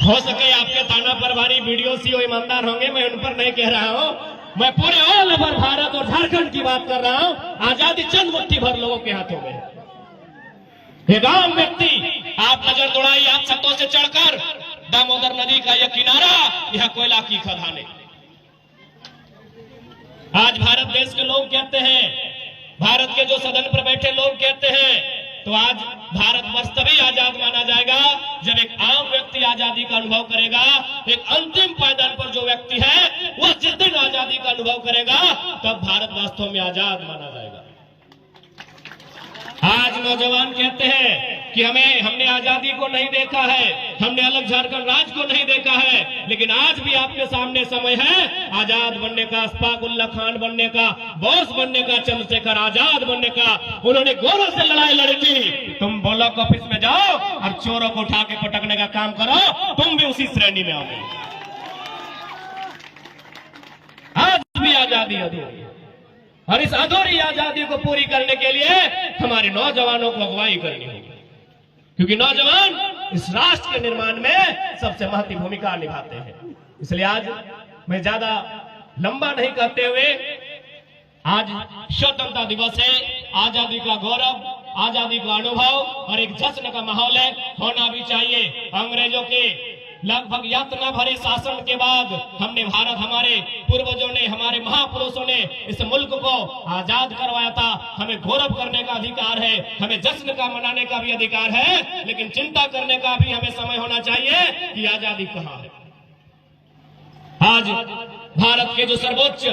हो सके आपके थाना प्रभारी वीडियो सीओ ईमानदार होंगे, मैं उन पर नहीं कह रहा हूं, मैं पूरे ऑल ओवर भारत और झारखंड की बात कर रहा हूं। आजादी चंद मुट्ठी भर लोगों के हाथों में है। एक आम व्यक्ति, आप नजर दौड़ाइए, आप छतों से चढ़कर दामोदर नदी का यह किनारा, यह कोयला की खदानें। आज भारत देश के लोग कहते हैं, भारत के जो सदन पर बैठे लोग कहते हैं, तो आज भारतवर्ष तभी आजाद माना जाएगा जब एक आम व्यक्ति आजादी का अनुभव करेगा। एक अंतिम पायदान पर जो व्यक्ति है वह जिस दिन आजादी का अनुभव करेगा तब भारत वास्तव में आजाद माना जाएगा। आज नौजवान कहते हैं कि हमने आजादी को नहीं देखा है, हमने अलग झारखंड राज्य को नहीं देखा है, लेकिन आज भी आपके सामने समय है आजाद बनने का, अशफाक उल्लाह खान बनने का, बोस बनने का, चंद्रशेखर आजाद बनने का। उन्होंने गोरों से लड़ाई लड़ी थी। तुम ब्लॉक ऑफिस में जाओ और चोरों को उठा के पटकने का काम करो, तुम भी उसी श्रेणी में आओगे। आज भी आजादी अधूरी, और इस अधूरी आजादी को पूरी करने के लिए हमारे नौजवानों को अगुवाई करनी होगी, क्योंकि नौजवान इस राष्ट्र के निर्माण में सबसे महत्वपूर्ण भूमिका निभाते हैं। इसलिए आज मैं ज्यादा लंबा नहीं करते हुए, आज स्वतंत्रता दिवस है, आजादी का गौरव, आजादी का अनुभव और एक जश्न का माहौल है, होना भी चाहिए। अंग्रेजों के लगभग यातना भरे शासन के बाद हमने भारत, हमारे पूर्वजों ने, हमारे महापुरुषों ने इस मुल्क को आजाद करवाया था। हमें गौरव करने का अधिकार है, हमें जश्न का मनाने का भी अधिकार है, लेकिन चिंता करने का भी हमें समय होना चाहिए कि आजादी कहां है। आज भारत के जो सर्वोच्च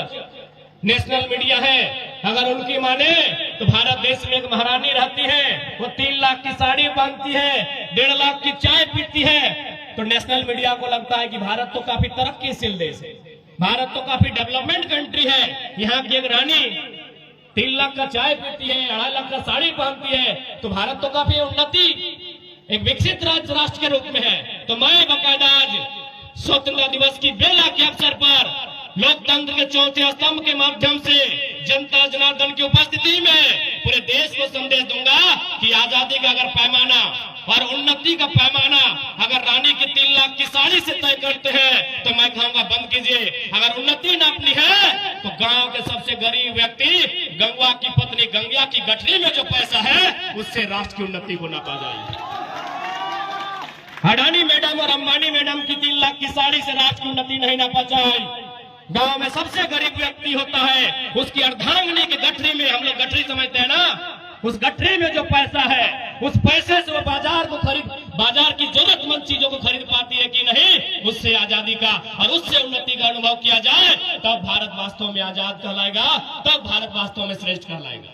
नेशनल मीडिया है, अगर उनकी माने तो भारत देश में एक महारानी रहती है, वो 3 लाख की साड़ी बांधती है, 1.5 लाख की चाय पीती है, तो नेशनल मीडिया को लगता है कि भारत तो काफी तरक्कीशील देश है, भारत तो काफी डेवलपमेंट कंट्री है। यहाँ की एक रानी 3 लाख का चाय पीती है, 2.5 लाख का साड़ी पहनती है, तो भारत तो काफी उन्नति, एक विकसित राष्ट्र के रूप में है। तो मैं बाकायदा आज स्वतंत्रता दिवस की बेला के अवसर पर लोकतंत्र के चौथे स्तंभ के माध्यम से जनता जनार्दन की उपस्थिति में पूरे देश को संदेश दूंगा कि आजादी का अगर पैमाना और उन्नति का पैमाना अगर रानी की 3 लाख की साड़ी से तय करते हैं, तो मैं कहूंगा बंद कीजिए। अगर उन्नति नापनी है तो गांव के सबसे गरीब व्यक्ति, गंगवा की पत्नी गंगिया की गठरी में जो पैसा है उससे राष्ट्र की उन्नति को नापा जाए। अडानी मैडम और अंबानी मैडम की 3 लाख की साड़ी से राष्ट्र की उन्नति नहीं नापा जाए। गांव में सबसे गरीब व्यक्ति होता है, उसकी अर्धांगिनी की गठरी में, हम लोग गठरी समझते हैं ना, उस गठरी में जो पैसा है, उस पैसे से वो बाजार की जरूरतमंद चीजों को खरीद पाती है कि नहीं, उससे आजादी का और उससे उन्नति का अनुभव किया जाए, तब भारत वास्तव में आजाद कहलाएगा, तब भारत वास्तव में श्रेष्ठ कहलाएगा।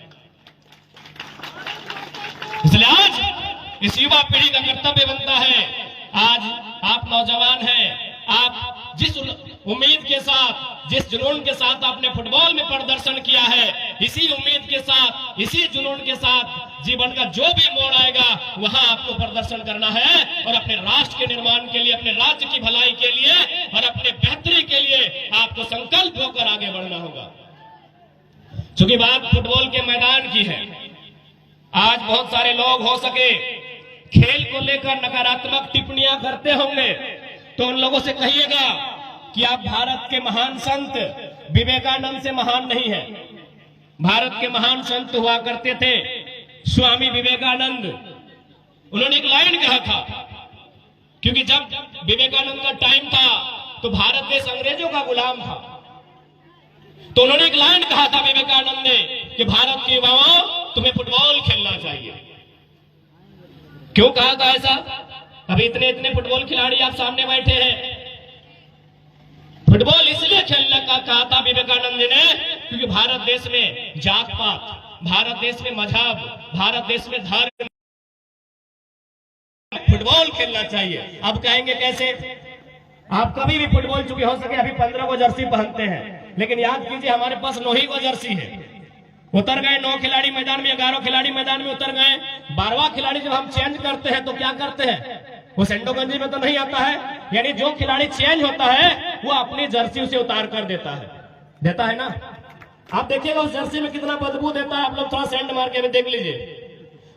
इसलिए आज इस युवा पीढ़ी का कर्तव्य बनता है, आज आप नौजवान हैं, आप जिस उम्मीद के साथ, जिस जुनून के साथ आपने फुटबॉल में प्रदर्शन किया है, इसी उम्मीद के साथ, इसी जुनून के साथ जीवन का जो भी मोड़ आएगा वहां आपको प्रदर्शन करना है और अपने राष्ट्र के निर्माण के लिए, अपने राज्य की भलाई के लिए और अपने बेहतरी के लिए आपको संकल्प होकर आगे बढ़ना होगा। चूंकि बात फुटबॉल के मैदान की है, आज बहुत सारे लोग हो सके खेल को लेकर नकारात्मक टिप्पणियां करते होंगे, तो उन लोगों से कहिएगा कि आप भारत के महान संत विवेकानंद से महान नहीं है। भारत के महान संत हुआ करते थे स्वामी विवेकानंद। उन्होंने एक लाइन कहा था, क्योंकि जब विवेकानंद का टाइम था तो भारत देश अंग्रेजों का गुलाम था, तो उन्होंने एक लाइन कहा था विवेकानंद ने कि भारत के युवाओं, तुम्हें फुटबॉल खेलना चाहिए। क्यों कहा था ऐसा? अभी इतने फुटबॉल खिलाड़ी आप सामने बैठे हैं, फुटबॉल इसलिए खेलने का कहा था विवेकानंद जी ने क्योंकि भारत देश में जात पात, भारत देश में मजहब, भारत देश में धर्म, फुटबॉल खेलना चाहिए। अब कहेंगे कैसे? आप कभी भी फुटबॉल, चूंकि हो सके अभी 15 को जर्सी पहनते हैं, लेकिन याद कीजिए हमारे पास 9 ही को जर्सी है। उतर गए 9 खिलाड़ी मैदान में, 11 खिलाड़ी मैदान में उतर गए, 12वां खिलाड़ी जब हम चेंज करते हैं तो क्या करते हैं, वो सेंडो गंजी में तो नहीं आता है, यानी जो खिलाड़ी चेंज होता है वो अपनी जर्सी उसे उतार कर देता है ना। आप देखिएगा उस जर्सी में कितना बदबू देता है, आप लोग थोड़ा सेंड मार के भी देख लीजिए,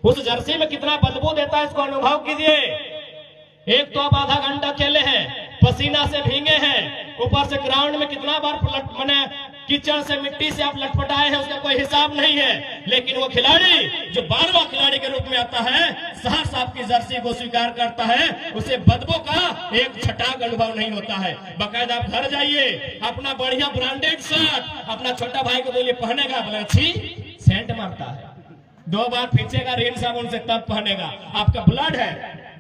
उस जर्सी में कितना बदबू देता है, इसको अनुभव कीजिए। एक तो आप आधा घंटा खेले हैं, पसीना से भीगे हैं, ऊपर से ग्राउंड में कितना बार मैंने कीचड़ से मिट्टी से आप लटपटाए हैं, उसका कोई हिसाब नहीं है। लेकिन वो खिलाड़ी जो 12वां खिलाड़ी के रूप में आता है, सहर्ष आपकी जर्सी को स्वीकार करता है, उसे बदबू का एक छटाक अनुभव नहीं होता है। बाकायदा आप घर जाइए, अपना बढ़िया ब्रांडेड शर्ट अपना छोटा भाई को बोलिए पहनेगा, बोले अच्छी सेंट मारता है, 2 बार खींचेगा रेन साबुन से तब पहनेगा। आपका ब्लड है,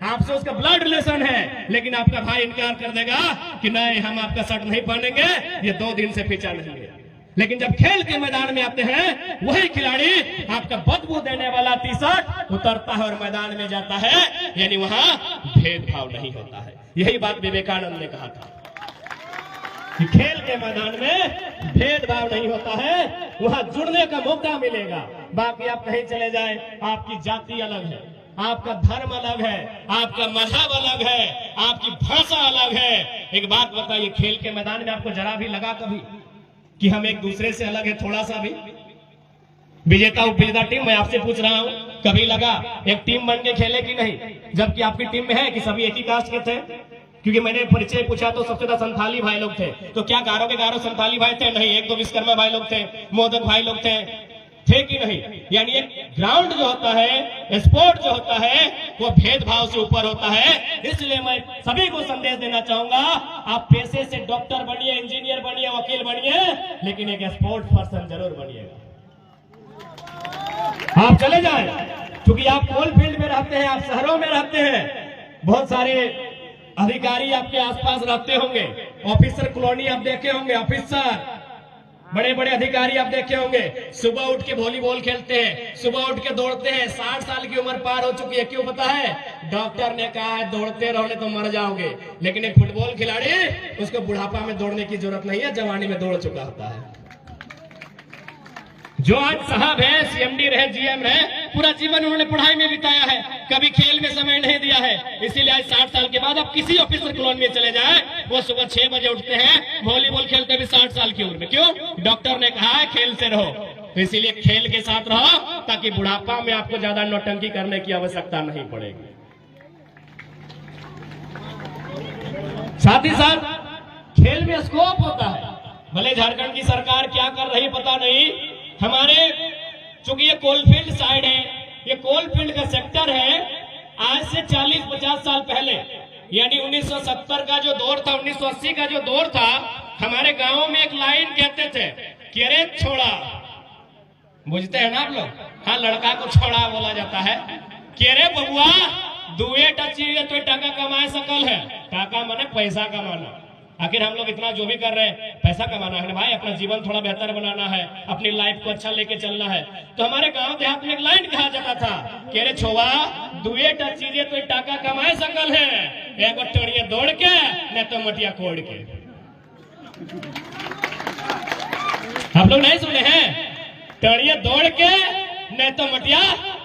आपसे उसका ब्लड रिलेशन है, लेकिन आपका भाई इनकार कर देगा कि नहीं हम आपका शर्ट नहीं पहनेंगे, ये 2 दिन से पीछा नहीं है। लेकिन जब खेल के मैदान में आते हैं, वही खिलाड़ी आपका बदबू देने वाला टी शर्ट उतरता है और मैदान में जाता है, यानी वहां भेदभाव नहीं होता है। यही बात विवेकानंद ने कहा था कि खेल के मैदान में भेदभाव नहीं होता है, वहां जुड़ने का मौका मिलेगा। बाकी आप कहीं चले जाए, आपकी जाति अलग है, आपका धर्म अलग है, आपका मजहब अलग है, आपकी भाषा अलग है। एक बात बताइए, खेल के मैदान में आपको जरा भी लगा कभी कि हम एक दूसरे से अलग है, थोड़ा सा भी? विजेता उपविजेता टीम, मैं आपसे पूछ रहा हूं, कभी लगा एक टीम बन के खेले कि नहीं? जबकि आपकी टीम में है कि सभी एक ही कास्ट के थे? क्योंकि मैंने परिचय पूछा तो सबसे ज्यादा संथाली भाई लोग थे। तो क्या गारो के गारो संथाली भाई थे? नहीं। 1-2 विश्वकर्मा भाई लोग थे, मोदक भाई लोग थे कि नहीं? यानी एक ग्राउंड जो होता है, स्पोर्ट जो होता है, वो भेदभाव से ऊपर होता है। इसलिए मैं सभी को संदेश देना चाहूंगा, आप पेशे से डॉक्टर बनिए, इंजीनियर बनिए, वकील बनिए, लेकिन एक स्पोर्ट पर्सन जरूर बनिएगा। आप चले जाएं, क्योंकि आप कोल फील्ड में रहते हैं, आप शहरों में रहते हैं, बहुत सारे अधिकारी आपके आसपास रहते होंगे, ऑफिसर कॉलोनी आप देखे होंगे, ऑफिसर बड़े बड़े अधिकारी आप देखे होंगे, सुबह उठ के वॉलीबॉल खेलते हैं, सुबह उठ के दौड़ते हैं। 60 साल की उम्र पार हो चुकी है, क्यों पता है? डॉक्टर ने कहा है दौड़ते रहोगे तो मर जाओगे। लेकिन एक फुटबॉल खिलाड़ी, उसको बुढ़ापा में दौड़ने की जरूरत नहीं है, जवानी में दौड़ चुका होता है। जो आज साहब है, सीएमडी रहे, जीएम रहे, पूरा जीवन उन्होंने पढ़ाई में बिताया है, कभी खेल में समय नहीं दिया है। इसीलिए आज 60 साल के बाद आप किसी ऑफिसर कॉलोनी में चले जाएं, वो सुबह 6 बजे उठते हैं, वॉलीबॉल खेलते भी 60 साल की उम्र में। क्यों? डॉक्टर ने कहा है खेल से रहो। तो इसीलिए खेल के साथ रहो, ताकि बुढ़ापा में आपको ज्यादा नौटंकी करने की आवश्यकता नहीं पड़ेगी। साथ ही साथ खेल में स्कोप होता है। भले झारखंड की सरकार क्या कर रही पता नहीं, हमारे चूंकि ये कोलफील्ड साइड है, ये कोलफील्ड का सेक्टर है, आज से 40-50 साल पहले, यानी 1970 का जो दौर था, 1980 का जो दौर था, हमारे गांव में एक लाइन कहते थे कि अरे छोड़ा, बुझते हैं ना आप लोग? हाँ, लड़का को छोड़ा बोला जाता है कि अरे बबुआ दुए टची तो टाका कमाए सकल है। टाका माने पैसा कमाना। आखिर हम लोग इतना जो भी कर रहे हैं, पैसा कमाना है ना भाई, अपना जीवन थोड़ा बेहतर बनाना है, अपनी लाइफ को अच्छा लेके चलना है। तो हमारे गांव देहात में एक लाइन कहा जाता था कि अरे छोवा दुए चीजें तो टाका कमाए सकल है, एक टड़िया दौड़ के न तो मटिया कोड़ के। आप लोग नहीं सुने हैं? टड़िया दौड़ के न तो मटिया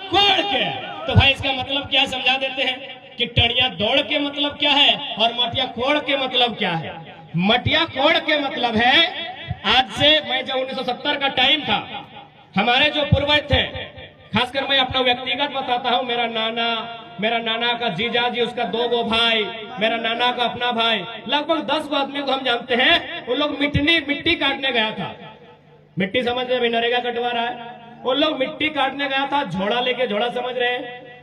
कोड़ के। तो भाई इसका मतलब क्या समझा देते हैं कि टड़िया दौड़ के मतलब क्या है और मटिया कोड़ के मतलब क्या है। मटिया कोड़ के मतलब है, आज से मैं जब 1970 का टाइम था, हमारे जो पूर्वज थे, खासकर मैं अपना व्यक्तिगत बताता हूं, मेरा नाना का जीजा जी, उसका 2 गो भाई, मेरा नाना का अपना भाई, लगभग 10 गो आदमी को हम जानते हैं। उन लोग मिट्टी काटने गया था। मिट्टी समझ रहे? नरेगा कटवा रहा है। उन लोग मिट्टी काटने गया था, झोड़ा लेके, झोड़ा समझ रहे,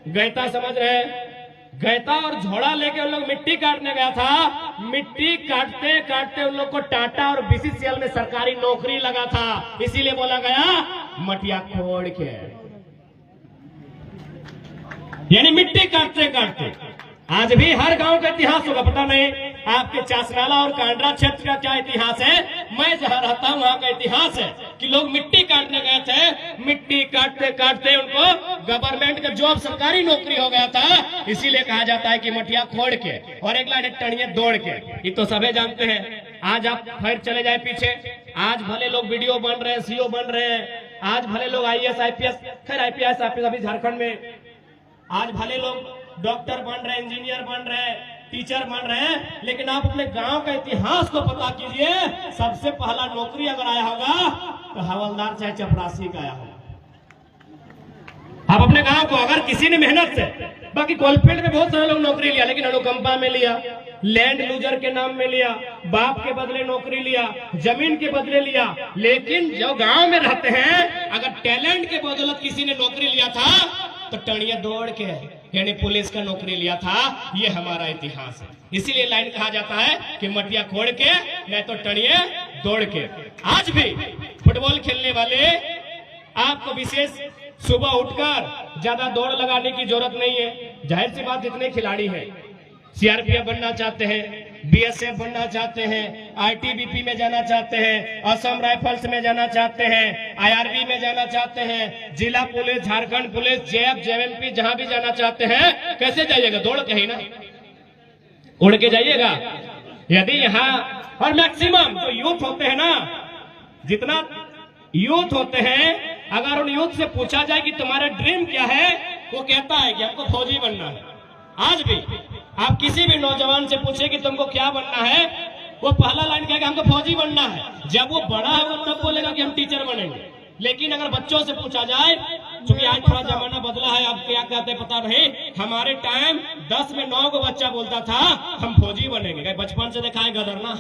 गैता समझ रहे, गैता और झोड़ा लेके उन लोग मिट्टी काटने गया था। मिट्टी काटते काटते उन लोग को टाटा और बीसीसीएल में सरकारी नौकरी लगा था, इसीलिए बोला गया मटिया कोड़ के। यानी मिट्टी काटते काटते आज भी हर गांव का इतिहास होगा, पता नहीं आपके चासनाला और कांड्रा क्षेत्र का क्या इतिहास है। मैं जहां रहता हूं वहां का इतिहास है कि लोग मिट्टी काटने गए थे, मिट्टी काटते काटते उनको गवर्नमेंट का जॉब, सरकारी नौकरी हो गया था, इसीलिए कहा जाता है कि मटिया खोड़ के। और एक लाइन टणिया दौड़ के, ये तो सभी जानते हैं। आज आप फिर चले जाए पीछे, आज भले लोग वीडियो बन रहे हैं, सीओ बन रहे हैं, आज भले लोग आईएएस आईपीएस, खैर आईपीएस अभी झारखंड में, आज भले लोग डॉक्टर बन रहे, इंजीनियर बन रहे, टीचर बन रहे हैं, लेकिन आप अपने गांव का इतिहास को पता कीजिए। सबसे पहला नौकरी अगर आया होगा तो हवलदार चाहे चपरासी का आया होगा। आप अपने गांव को अगर किसी ने मेहनत से बाकी कोलफील्ड में बहुत सारे लोग नौकरी लिया, लेकिन अनुकंपा में लिया, लैंड लूजर के नाम में लिया, बाप के बदले नौकरी लिया, जमीन के बदले लिया। लेकिन जो गांव में रहते हैं, अगर टैलेंट के बदौलत किसी ने नौकरी लिया था तो टणिया दौड़ के, यानी पुलिस का नौकरी लिया था। ये हमारा इतिहास है। इसीलिए लाइन कहा जाता है कि मटिया खोड़ के नहीं तो टणिया दौड़ के। आज भी फुटबॉल खेलने वाले आपको विशेष सुबह उठकर ज्यादा दौड़ लगाने की जरूरत नहीं है। जाहिर सी बात, जितने खिलाड़ी हैं, सीआरपीएफ बनना चाहते हैं, बीएसएफ बनना चाहते हैं, आईटीबीपी में जाना चाहते हैं, असम राइफल्स में जाना चाहते हैं, आईआरबी में जाना चाहते हैं, जिला police, Jharkhand police, JF, JMP, जहां भी जाना चाहते हैं, कैसे जाइएगा? दौड़ के ही ना, उड़ के जाइएगा। यदि यहाँ और मैक्सिमम जो यूथ होते हैं ना, जितना यूथ होते हैं, अगर उन यूथ से पूछा जाए कि तुम्हारा ड्रीम क्या है, वो कहता है कि हमको फौजी बनना है। आज भी आप किसी भी नौजवान से पूछे कि तुमको क्या बनना है, वो पहला लाइन कहेगा हमको फौजी बनना है। जब वो बड़ा है वो तब बोलेगा कि हम टीचर बनेंगे। लेकिन अगर बच्चों से पूछा जाए, क्योंकि आज थोड़ा जमाना बदला है, आप क्या कहते पता नहीं, हमारे टाइम 10 में 9 को बच्चा बोलता था हम फौजी बनेंगे। बचपन से देखा है गदर ना,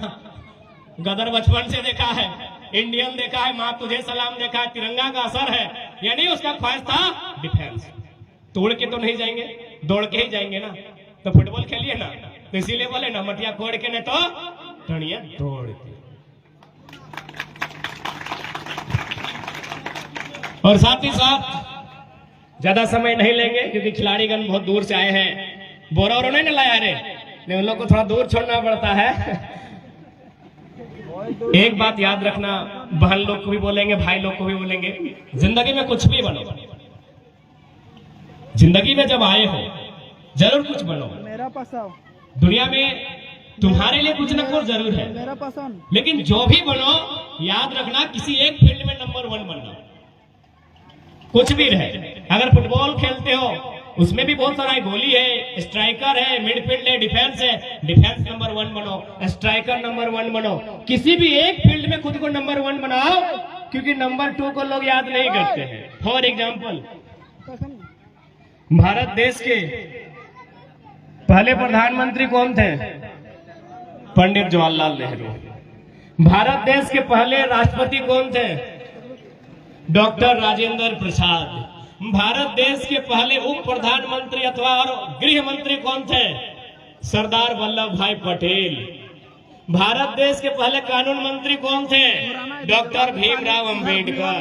गदर बचपन से देखा है, इंडियन देखा है, माँ तुझे सलाम देखा है, तिरंगा का असर है, यानी उसका ख्वाहिश था डिफेंस। तोड़ के तो नहीं जाएंगे, दौड़ के ही जाएंगे ना। तो फुटबॉल खेलिए ना, तो इसीलिए बोले ना मटिया खोड़ के नहीं तो टणिया दौड़ के। और साथ ही साथ ज्यादा समय नहीं लेंगे, क्योंकि खिलाड़ीगण बहुत दूर से आए हैं। बोरा और नहीं लाया रे, नहीं उन लोग को थोड़ा दूर छोड़ना पड़ता है। एक बात याद रखना, बहन लोग को भी बोलेंगे, भाई लोग को भी बोलेंगे, जिंदगी में कुछ भी बनो, जिंदगी में जब आए हो जरूर कुछ बनो। दुनिया में तुम्हारे लिए कुछ न कुछ जरूर है, लेकिन जो भी बनो याद रखना किसी एक फील्ड में नंबर 1 बनना। कुछ भी रहे, अगर फुटबॉल खेलते हो उसमें भी बहुत सारा गोली है, स्ट्राइकर है, मिडफील्ड है, डिफेंस है, डिफेंस नंबर 1 बनो, स्ट्राइकर नंबर 1 बनो। किसी भी एक फील्ड में खुद को नंबर 1 बनाओ, क्योंकि नंबर 2 को लोग याद नहीं करते हैं। फॉर एग्जाम्पल, भारत देश के पहले प्रधानमंत्री कौन थे? पंडित जवाहरलाल नेहरू। भारत देश के पहले राष्ट्रपति कौन थे? डॉक्टर राजेंद्र प्रसाद। भारत देश के पहले उप प्रधानमंत्री अथवा गृह मंत्री कौन थे? सरदार वल्लभ भाई पटेल। भारत देश के पहले कानून मंत्री कौन थे? डॉक्टर भीमराव अंबेडकर।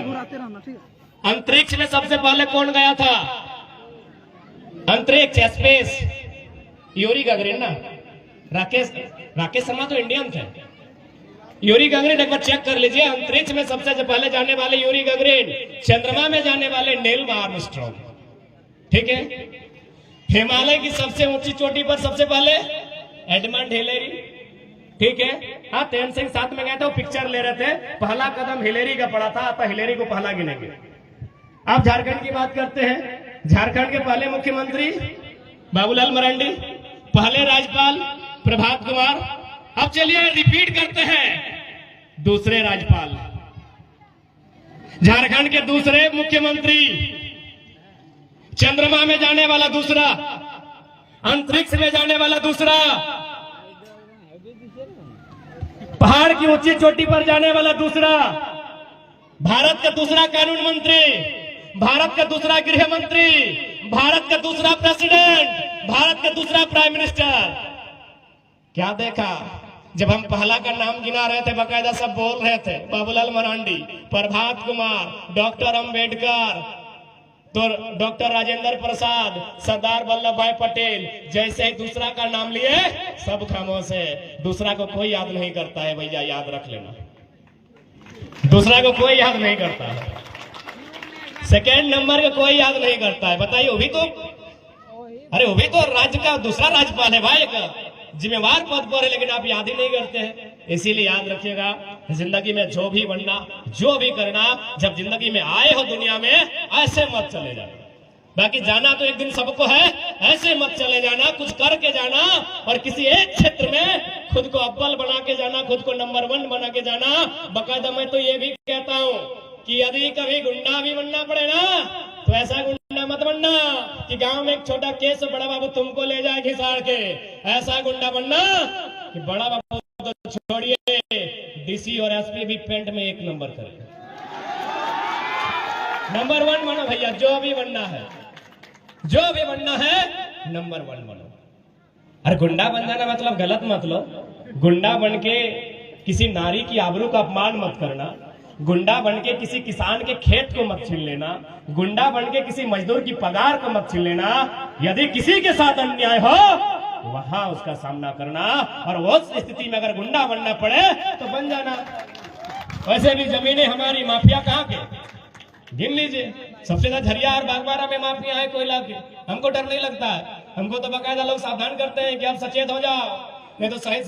अंतरिक्ष में सबसे पहले कौन गया था? अंतरिक्ष, स्पेस, यूरी गगरिन ना, राकेश शर्मा तो इंडियन थे। यूरी गगरिन एक बार चेक कर लीजिए, अंतरिक्ष में सबसे पहले जाने वाले यूरी गगरिन, चंद्रमा में जाने वाले नील आर्मस्ट्रांग। ठीक है। हिमालय की सबसे ऊंची चोटी पर सबसे पहले एडमंड हिलेरी। ठीक है। हाँ, तेन सिंह साथ में गए थे, वो पिक्चर ले रहे थे, पहला कदम हिलेरी का पड़ा था, तो हिलेरी को पहला गिनेंगे। आप झारखंड की बात करते हैं, झारखंड के पहले मुख्यमंत्री बाबूलाल मरांडी, पहले राज्यपाल प्रभात कुमार। अब चलिए रिपीट करते हैं, दूसरे राज्यपाल, झारखंड के दूसरे मुख्यमंत्री, चंद्रमा में जाने वाला दूसरा, अंतरिक्ष में जाने वाला दूसरा, पहाड़ की ऊंची चोटी पर जाने वाला दूसरा, भारत का दूसरा कानून मंत्री, भारत का दूसरा गृह मंत्री, भारत का दूसरा प्रेसिडेंट, भारत का दूसरा प्राइम मिनिस्टर। क्या देखा? जब हम पहला का नाम गिना रहे थे, बकायदा सब बोल रहे थे, बाबूलाल मरांडी, प्रभात कुमार, डॉक्टर अंबेडकर, तो डॉक्टर राजेंद्र प्रसाद, सरदार वल्लभ भाई पटेल। जैसे ही दूसरा का नाम लिए सब खामोश है। दूसरा को कोई याद नहीं करता है भैया, याद रख लेना, दूसरा को कोई याद नहीं करता है, सेकेंड नंबर का कोई याद नहीं करता है। बताइए, वो भी तो, अरे वो भी तो राज्य का दूसरा राज्यपाल है भाई, का जिम्मेवार पद पर है, लेकिन आप याद ही नहीं करते हैं। इसीलिए याद रखिएगा, जिंदगी में जो भी बनना, जो भी करना, जब जिंदगी में आए हो दुनिया में, ऐसे मत चले जाना। बाकी जाना तो एक दिन सबको है, ऐसे मत चले जाना, कुछ करके जाना, और किसी एक क्षेत्र में खुद को अव्वल बना के जाना, खुद को नंबर 1 बना के जाना। बकायदा मैं तो ये भी कहता हूँ कि यदि कभी गुंडा भी बनना पड़े ना, तो ऐसा गुंडा मत बनना कि गांव में एक छोटा केस बड़ा बाबू तुमको ले जाए घिसाड़ के, ऐसा गुंडा बनना कि बड़ा बाबू तो छोड़िए, डीसी और एसपी भी पेंट में 1 नंबर करे। नंबर 1 बनो भैया, जो भी बनना है, जो भी बनना है नंबर 1 बनो। अरे गुंडा बन जाना मतलब गलत मत लो। गुंडा बन के किसी नारी की आबरू का अपमान मत करना, गुंडा बन के किसी किसान के खेत को मत छीन लेना, गुंडा बन के किसी मजदूर की पगार को मत छीन लेना। यदि किसी के साथ अन्याय हो वहां उसका सामना करना, और उस स्थिति में अगर गुंडा बनना पड़े तो बन जाना। वैसे भी जमीनें हमारी, माफिया कहाँ के गिन लीजिए। सबसे ज्यादा झरिया और बागबारा में माफिया है कोयला के। हमको डर नहीं लगता है, हमको तो बाकायदा लोग सावधान करते हैं कि आप सचेत हो जाओ, नहीं तो सही